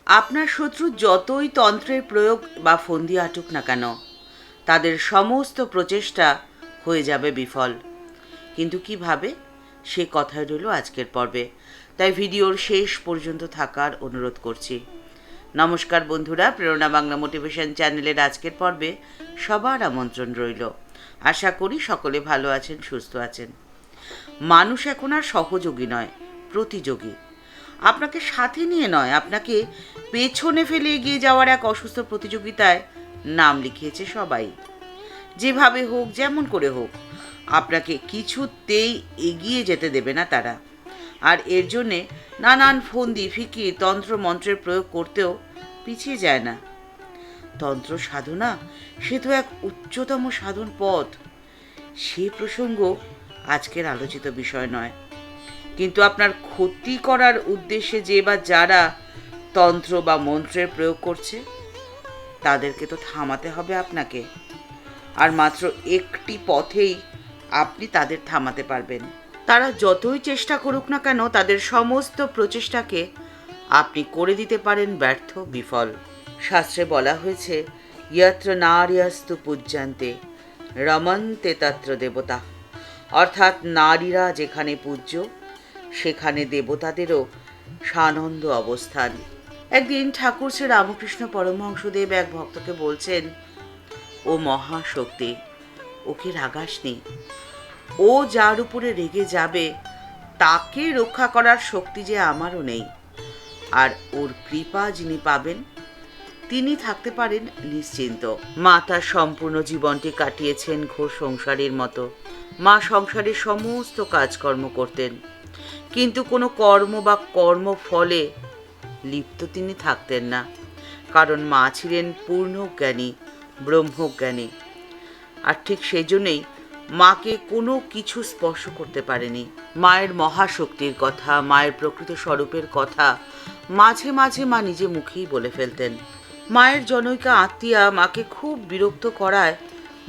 আপনার শত্রু যতই তন্ত্রের প্রয়োগ বা ফন্দি আটুক না কেন, তাদের সমস্ত প্রচেষ্টা হয়ে যাবে বিফল। কিন্তু কিভাবে, সে কথাই রইল আজকের পর্বে। তাই ভিডিওর শেষ পর্যন্ত থাকার অনুরোধ করছি। নমস্কার বন্ধুরা, প্রেরণা বাংলা মোটিভেশন চ্যানেলের আজকের পর্বে সবার আমন্ত্রণ রইল। আশা করি সকলে ভালো আছেন, সুস্থ আছেন। মানুষ এখন আর সহযোগী নয়, প্রতিযোগী। আপনাকে সাথে নিয়ে নয়, আপনাকে পেছনে ফেলে এগিয়ে যাওয়ার এক অসুস্থ প্রতিযোগিতায় নাম লিখিয়েছে সবাই। যেভাবে হোক, যেমন করে হোক, আপনাকে কিছুতেই এগিয়ে যেতে দেবে না তারা। আর এর জন্যে নানান ফন্দি, ফিকির, তন্ত্র মন্ত্রের প্রয়োগ করতেও পিছিয়ে যায় না। তন্ত্র সাধনা সে তো এক উচ্চতম সাধন পথ। সে প্রসঙ্গ আজকের আলোচিত বিষয় নয়। কিন্তু আপনার ক্ষতি করার উদ্দেশ্যে যে বা যারা তন্ত্র বা মন্ত্রের প্রয়োগ করছে, তাদেরকে তো থামাতে হবে আপনাকে। আর মাত্র একটি পথেই আপনি তাদের থামাতে পারবেন। তারা যতই চেষ্টা করুক না কেন, তাদের সমস্ত প্রচেষ্টাকে আপনি করে দিতে পারেন ব্যর্থ, বিফল। শাস্ত্রে বলা হয়েছে, যত্র নারীস্তু পূজ্যান্তে রমন্তে তত্র দেবতা। অর্থাৎ নারীরা যেখানে পূজ্য, সেখানে দেবতাদেরও সানন্দ অবস্থান। একদিন ঠাকুর শ্রী রামকৃষ্ণ পরমহংসদেব এক ভক্তকে বলছেন, ও মহাশক্তি, ওকে রাগাসনি। ও যার উপরে রেগে যাবে, তাকে রক্ষা করার শক্তি যে আমারও নেই। আর ওর কৃপা যিনি পাবেন, তিনি থাকতে পারেন নিশ্চিন্ত। মা তার সম্পূর্ণ জীবনটি কাটিয়েছেন ঘোর সংসারের মতো। মা সংসারের সমস্ত কাজকর্ম করতেন, কিন্তু কোনো কর্ম বা কর্মফলে লিপ্ত তিনি থাকতেন না। কারণ মা ছিলেন পূর্ণ জ্ঞানী, ব্রহ্মজ্ঞানী। আর ঠিক সেই জন্যেই মাকে কোনো কিছু স্পর্শ করতে পারেনি। মায়ের মহাশক্তির কথা, মায়ের প্রকৃত স্বরূপের কথা মাঝে মাঝে মা নিজে মুখেই বলে ফেলতেন। মায়ের জনৈকা আত্মীয়া মাকে খুব বিরক্ত করায়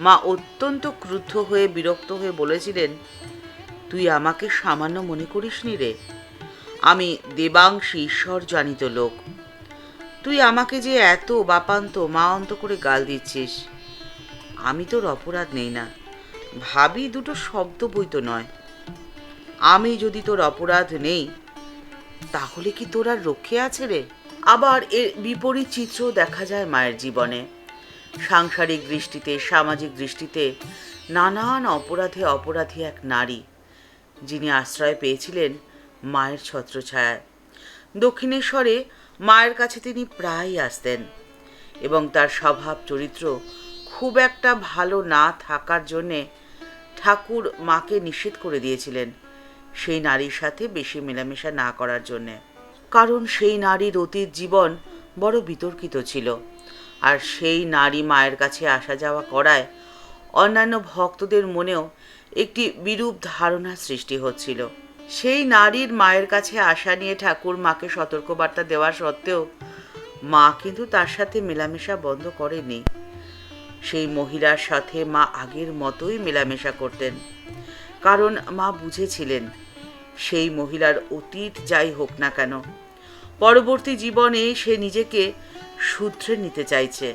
মা অত্যন্ত ক্রুদ্ধ হয়ে, বিরক্ত হয়ে বলেছিলেন, তুই আমাকে সামান্য মনে করিসনি রে? আমি দেবাংশী, ঈশ্বর জানিত লোক। তুই আমাকে যে এত বাপান্ত মা অন্ত করে গাল দিচ্ছিস, আমি তোর অপরাধ নেই না। ভাবি দুটো শব্দ বই তো নয়। আমি যদি তোর অপরাধ নেই, তাহলে কি তোর আর রক্ষে আছে রে? আবার এর বিপরীত চিত্র দেখা যায় মায়ের জীবনে। সাংসারিক দৃষ্টিতে, সামাজিক দৃষ্টিতে নানান অপরাধে অপরাধী এক নারী, যিনি আশ্রয় পেয়েছিলেন মায়ের ছত্রছায়ায়। দক্ষিণেশ্বরে মায়ের কাছে তিনি প্রায়ই আসতেন, এবং তার স্বভাব চরিত্র খুব একটা ভালো না থাকার জন্যে ঠাকুর মাকে নিষেধ করে দিয়েছিলেন সেই নারীর সাথে বেশি মেলামেশা না করার জন্যে। কারণ সেই নারীর অতীত জীবন বড় বিতর্কিত ছিল, আর সেই নারী মায়ের কাছে আসা যাওয়া করায় অন্যান্য ভক্তদের মনেও একটি বিরূপ ধারণা সৃষ্টি হচ্ছিল। সেই নারীর মায়ের কাছে আসা নিয়ে ঠাকুর মাকে সতর্কবার্তা দেওয়া সত্ত্বেও মা কিন্তু তার সাথে মেলামেশা বন্ধ করেনি। সেই মহিলার সাথে মা আগের মতোই মেলামেশা করতেন, কারণ মা বুঝেছিলেন সেই মহিলার অতীত যাই হোক না কেন, পরবর্তী জীবনে সে নিজেকে শুধরে নিতে চাইছে।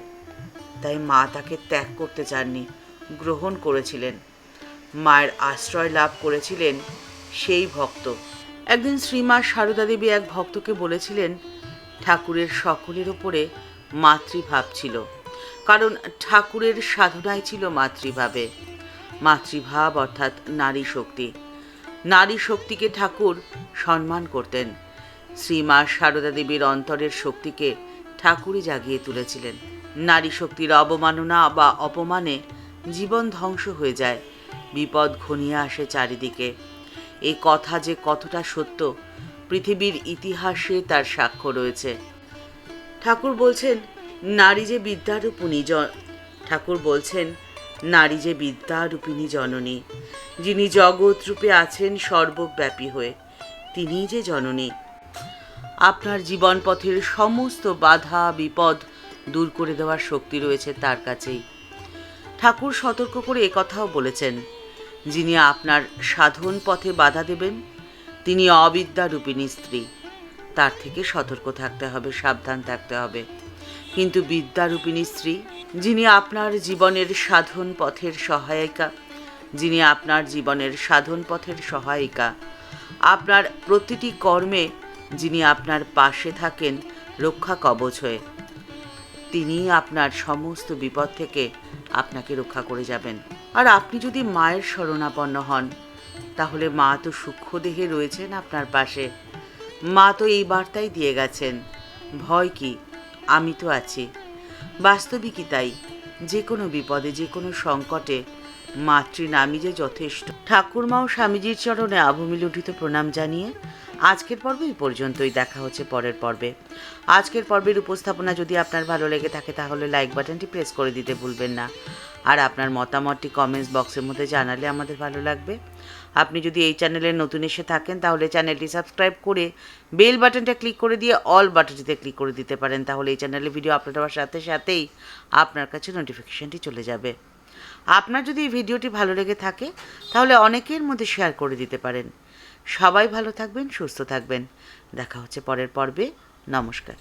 তাই মা তাকে ত্যাগ করতে চাননি, গ্রহণ করেছিলেন। মায়ের আশ্রয় লাভ করেছিলেন সেই ভক্ত। একদিন শ্রীমা সারদা দেবী এক ভক্তকে বলেছিলেন, ঠাকুরের সকলের ওপরে মাতৃভাব ছিল, কারণ ঠাকুরের সাধনাই ছিল মাতৃভাবে। মাতৃভাব অর্থাৎ নারী শক্তি। নারী শক্তিকে ঠাকুর সম্মান করতেন। শ্রীমা সারদা দেবীর অন্তরের শক্তিকে ঠাকুরই জাগিয়ে তুলেছিলেন। নারী শক্তির অবমাননা বা অপমানে জীবন ধ্বংস হয়ে যায়, বিপদ ঘনিয়ে আসে চারিদিকে। এই কথা যে কতটা সত্য, পৃথিবীর ইতিহাসে তার সাক্ষ্য রয়েছে। ঠাকুর বলছেন, নারী যে বিদ্যারূপিণী জননী, যিনি জগৎ রূপে আছেন সর্বব্যাপী হয়ে, তিনিই যে জননী। আপনার জীবন পথের সমস্ত বাধা বিপদ দূর করে দেওয়ার শক্তি রয়েছে তার কাছেই। ঠাকুর সতর্ক করে একথাও বলেছেন, যিনি আপনার সাধন পথে বাধা দেবেন, তিনি অবিদ্যারূপিণী স্ত্রী। তার থেকে সতর্ক থাকতে হবে, সাবধান থাকতে হবে। কিন্তু বিদ্যারূপিণী স্ত্রী, যিনি আপনার জীবনের সাধন পথের সহায়িকা, যিনি আপনার জীবনের সাধন পথের সহায়িকা, আপনার প্রতিটি কর্মে যিনি আপনার পাশে থাকেন রক্ষা কবচ হয়ে, তিনি আপনার সমস্ত বিপদ থেকে আপনাকে রক্ষা করে যাবেন। আর আপনি যদি মায়ের শরণাপন্ন হন, তাহলে মা তো সূক্ষ্ম দেহে রয়েছেন আপনার পাশে। মা তো এই বার্তাই দিয়ে গেছেন, ভয় কি, আমি তো আছি। বাস্তবিকই তাই, যে কোনো বিপদে, যে কোনো সংকটে মাতৃনামই যে যথেষ্ট। ঠাকুরমা ও স্বামীজির চরণে আভূমিলুঠিত প্রণাম জানিয়ে আজকের পর্বে এই পর্যন্তই। দেখা হচ্ছে পরের পর্বে। আজকের পর্বের উপস্থাপনা যদি আপনার ভালো লেগে থাকে তাহলে লাইক বাটনটি প্রেস করে দিতে ভুলবেন না। আর আপনার মতামতটি কমেন্টস বক্সের মধ্যে জানালে আমাদের ভালো লাগবে। আপনি যদি এই চ্যানেলে নতুন এসে থাকেন তাহলে চ্যানেলটি সাবস্ক্রাইব করে বেল বাটনটা ক্লিক করে দিয়ে অল বাটনটিতে ক্লিক করে দিতে পারেন। তাহলে এই চ্যানেলে ভিডিও আপলোড হওয়ার সাথে সাথেই আপনার কাছে নোটিফিকেশানটি চলে যাবে। আপনার যদি এই ভিডিওটি ভালো লেগে থাকে তাহলে অনেকের মধ্যে শেয়ার করে দিতে পারেন। সবাই ভালো থাকবেন, সুস্থ থাকবেন। দেখা হচ্ছে পরের পর্বে। নমস্কার।